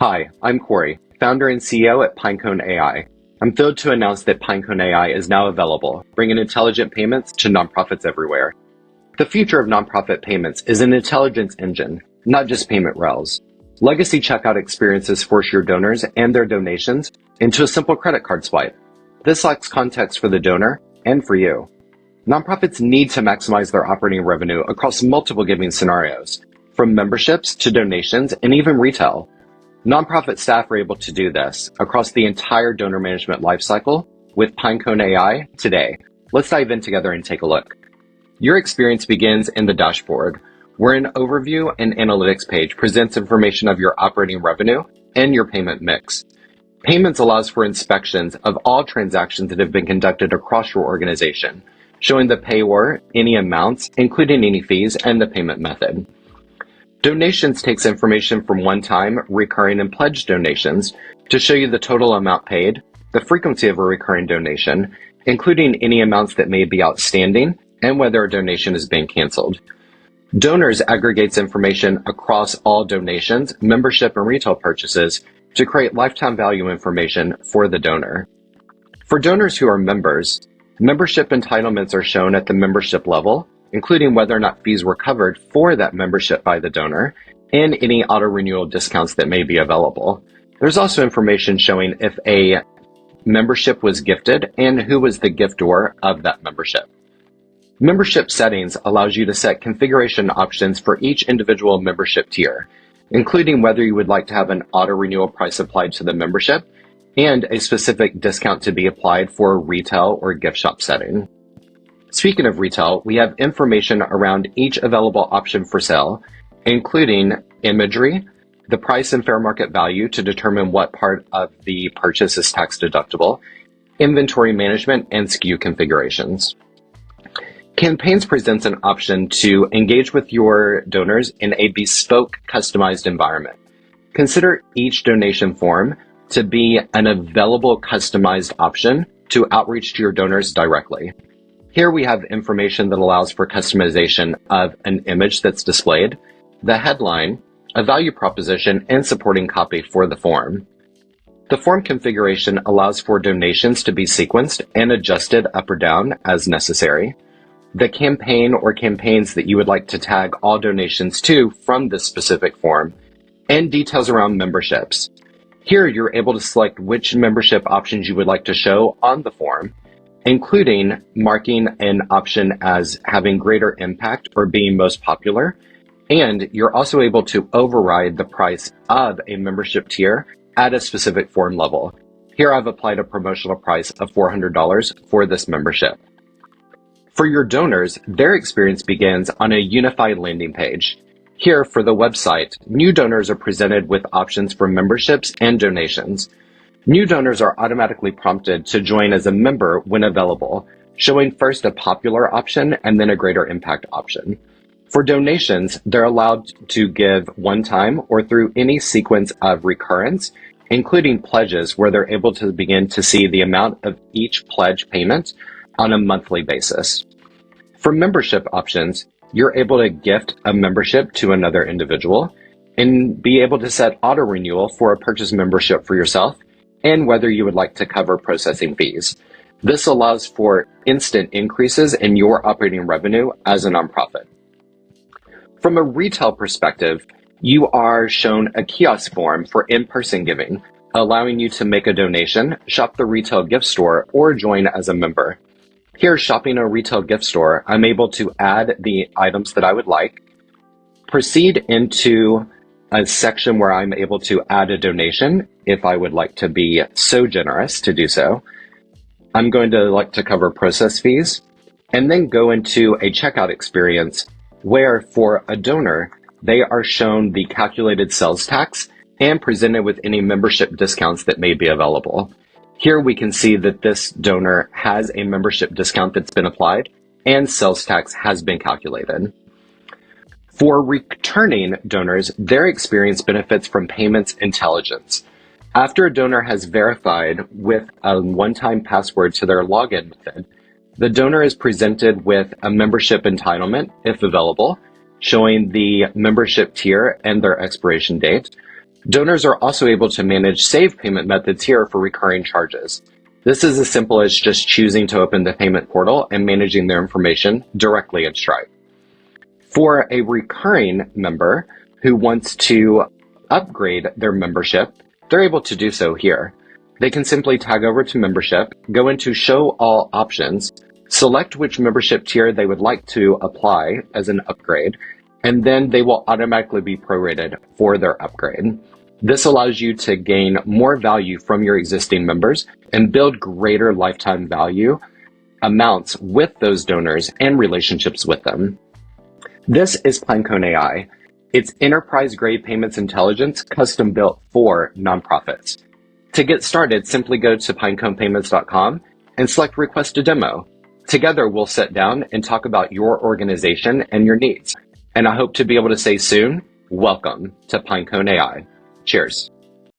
Hi, I'm Corey, founder and CEO at PineconeAI. I'm thrilled to announce that PineconeAI is now available, bringing intelligent payments to nonprofits everywhere. The future of nonprofit payments is an intelligence engine, not just payment rails. Legacy checkout experiences force your donors and their donations into a simple credit card swipe. This lacks context for the donor and for you. Nonprofits need to maximize their operating revenue across multiple giving scenarios, from memberships to donations and even retail. Nonprofit staff are able to do this across the entire donor management lifecycle with PineconeAI today. Let's dive in together and take a look. Your experience begins in the dashboard, where an overview and analytics page presents information of your operating revenue and your payment mix. Payments allows for inspections of all transactions that have been conducted across your organization, showing the payor, any amounts, including any fees, and the payment method. Donations takes information from one-time, recurring, and pledged donations to show you the total amount paid, the frequency of a recurring donation, including any amounts that may be outstanding, and whether a donation is being canceled. Donors aggregates information across all donations, membership, and retail purchases to create lifetime value information for the donor. For donors who are members, membership entitlements are shown at the membership level, including whether or not fees were covered for that membership by the donor and any auto-renewal discounts that may be available. There's also information showing if a membership was gifted and who was the giftor of that membership. Membership settings allows you to set configuration options for each individual membership tier, including whether you would like to have an auto-renewal price applied to the membership and a specific discount to be applied for a retail or gift shop setting. Speaking of retail, we have information around each available option for sale, including imagery, the price and fair market value to determine what part of the purchase is tax deductible, inventory management, and SKU configurations. Campaigns presents an option to engage with your donors in a bespoke, customized environment. Consider each donation form to be an available customized option to outreach to your donors directly. Here we have information that allows for customization of an image that's displayed, the headline, a value proposition, and supporting copy for the form. The form configuration allows for donations to be sequenced and adjusted up or down as necessary. The campaign or campaigns that you would like to tag all donations to from this specific form, and details around memberships. Here you're able to select which membership options you would like to show on the form, including marking an option as having greater impact or being most popular. And you're also able to override the price of a membership tier at a specific form level. Here I've applied a promotional price of $400 for this membership. For your donors, their experience begins on a unified landing page. Here for the website, new donors are presented with options for memberships and donations. New donors are automatically prompted to join as a member when available, showing first a popular option and then a greater impact option. For donations, they're allowed to give one time or through any sequence of recurrence, including pledges where they're able to begin to see the amount of each pledge payment on a monthly basis. For membership options, you're able to gift a membership to another individual and be able to set auto renewal for a purchase membership for yourself and whether you would like to cover processing fees. This allows for instant increases in your operating revenue as a nonprofit. From a retail perspective, you are shown a kiosk form for in-person giving, allowing you to make a donation, shop the retail gift store, or join as a member. Here, shopping a retail gift store, I'm able to add the items that I would like, proceed into a section where I'm able to add a donation if I would like to be so generous to do so. I'm going to like to cover process fees, and then go into a checkout experience where for a donor, they are shown the calculated sales tax and presented with any membership discounts that may be available. Here we can see that this donor has a membership discount that's been applied and sales tax has been calculated. For returning donors, their experience benefits from payments intelligence. After a donor has verified with a one-time password to their login method, the donor is presented with a membership entitlement, if available, showing the membership tier and their expiration date, Donors are also able to manage saved payment methods here for recurring charges. This is as simple as just choosing to open the payment portal and managing their information directly in Stripe. For a recurring member who wants to upgrade their membership, they're able to do so here. They can simply tag over to membership, go into show all options, select which membership tier they would like to apply as an upgrade, and then they will automatically be prorated for their upgrade. This allows you to gain more value from your existing members and build greater lifetime value amounts with those donors and relationships with them. This is PineconeAI. It's enterprise-grade payments intelligence custom built for nonprofits. To get started, simply go to pineconepayments.com and select Request a Demo. Together, we'll sit down and talk about your organization and your needs. And I hope to be able to say soon, welcome to PineconeAI. Cheers.